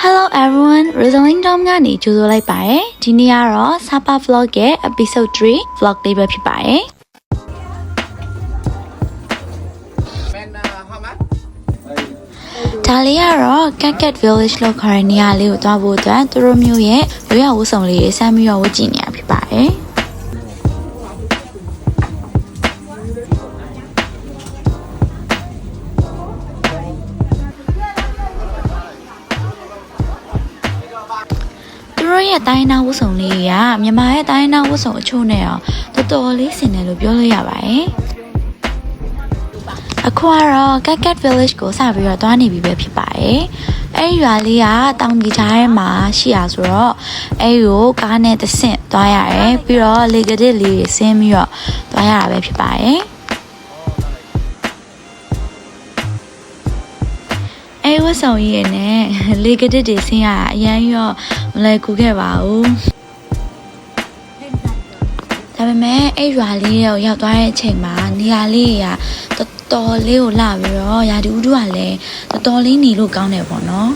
Hello everyone, Rosaline Dom ကနေကြိုဆိုလိုက်ပါတယ်။ဒီနေ့ကတော့ Sapa Vlog ရဲ့ episode 3 vlog လေးပဲဖြစ်ပါတယ်။ဒါလေးကတော့ Cat Village လို့ခေါ်တဲ့နေရာလေးကိုသွားဖို့အတွက်သူတို့မျိုးရဲ့ရိုးရာဝတ်စုံလေးတွေစမ်းပြီးတော့ဝတ်ကြည့်နေရဖြစ်ပါတယ်။ရဲ့တိုင်းနာဝတ်စုံလေးကမြန်မာရဲ့တိုင်းနာဝတ်စုံအချို့နဲ့တော့တော်တော်လေးဆင်တယ်လို့ပြောလို့ရပါတယ်။အခုကတော့ Cat Village ကိုစပြီးတော့သွားနေပြီပဲဖြစ်ပါတယ်။အဲဒီရွာလေးကတောင်ကြီးကြားထဲမှာရှိရဆိုတော့အဲဒီကိုကားနဲ့တစ်ဆင့်သွားရတယ်။ပြီးတော့လေကတစ်လေးတွေဆင်းပြီးတော့သွားရတာပဲဖြစ်ပါတယ်။ဝတ်ဆောင်ရည်နဲ့လေကတစ်တွေဆင်းရတာအရင်ရောမလဲကူခဲ့ပါဘူးဒါပေမဲ့အဲ့ရွာလေးကိုရောက်သွားတဲ့အချိန်မှာနေရာလေးကတော်တော်လေးကိုလှပြီးတော့ရာဒီဥတုကလည်းတော်တော်လေးနေလို့ကောင်းတယ်ပေါ့နော်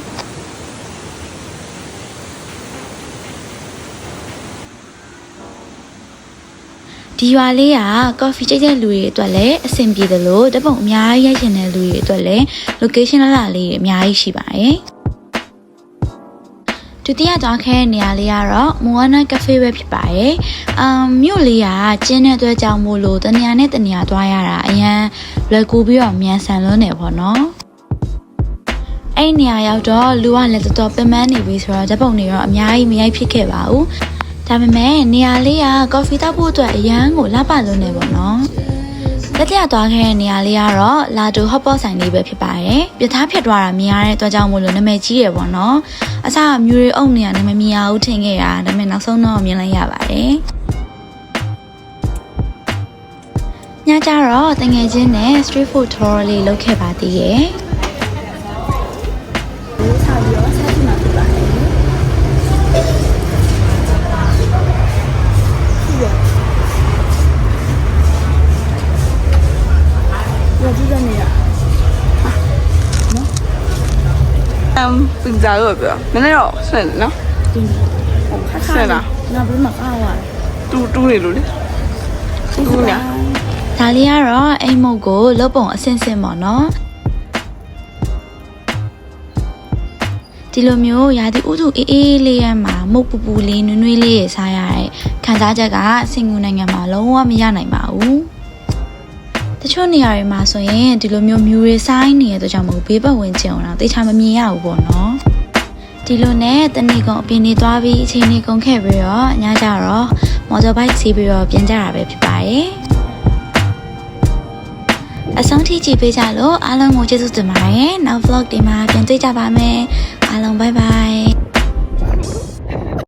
ဒီရွာလေးက coffee ကြိုက်တဲ့လူတွေအတွက်လည်းအဆင်ပြေတယ်လို့တပုံအများကြီးရိုက်ချင်တဲ့လူတွေအတွက်လည်း location လှလေးတွေအများကြီးရှိပါတယ်ဒုတိယသွားခဲ့တဲ့နေရာလေးကတော့ Moana Cafe ပဲဖြစ်ပါတယ်မြို့လေးကကျင်းတဲ့အတွက်ကြောင့်မို့လို့တနေရာနဲ့တနေရာသွားရတာအရန်လွယ်ကူပြီးတော့မြန်ဆန်လွန်းနေပေါ့နော်အဲ့နေရာရောက်တော့လူကလည်းတော်တော်ပင်ပန်းနေပြီဆိုတော့ဓာတ်ပုံတွေတော့အများကြီးမရိုက်ဖြစ်ခဲ့ပါဘူးဒါပေမဲ့နေရာလေးကကော်ဖီတောက်ဖို့အတွက်အရန်ကိုလှပလွန်းနေပေါ့နော်တတိယသွားခဲ့တဲ့နေရာလေးကတော့လာဒိုဟော့ပေါ့ဆိုင်လေးပဲဖြစ်ပါတယ်ပြထားဖြတ်သွားတာမြင်ရတဲ့အတွက်ကြောင့်မို့လို့နာမည်ကြီးရပေါ့နော်အစကမြူရီအုပ်နေရနာမည်မရဘူးထင်ခဲ့ရဒါပေမဲ့နောက်ဆုံးတော့မြင်လိုက်ရပါတယ်ညကျတော့တငယ်ချင်းနဲ့ street food tour လေးလုပ်ခဲ့ပါသေးရဲ့bình giá rồi kìa, cái này nó sền nó, sền à? Nó vẫn mặc ao à? Tu này rồi đấy, tu nhá. ဒါလေးကတော့အိမ်မုတ်ကိုလုတ်ပုံအဆင့်ဆင့်ပေါ့နော်ဒီလိုမျိုးရာသီဥတုအေးအေးလေးရမှာမုတ်ပူပူလေးနွေးနွေးလေးရစားရတဲ့ခံစားချက်ကစင်ကူနိုင်ငံမှာလုံးဝမရနိုင်ပါဘူးတချို့နေရာတွေမှာဆိုရင်ဒီလိုမျိုးမြူရီဆိုင်နေရတဲ့ကြောင့်မို့ဘေးပတ်ဝန်းကျင်အောင်တေချာမမြင်ရဘူးပေါ့နော်ဒီလိုနဲ့တနေ့ကုန်အပြင်နေသွားပြီးအချိန်နေကုန်ခဲ့ပြီးတော့ညကျတော့မော်တော်ဘိုက်စီးပြီးတော့ပြန်ကြတာပဲဖြစ်ပါတယ်အဆုံးထိကြည့်ပေးကြလို့အားလုံးကိုကျေးဇူးတင်ပါတယ်နောက် vlog တွေမှာပြန်တွေ့ကြပါမယ်အားလုံး bye bye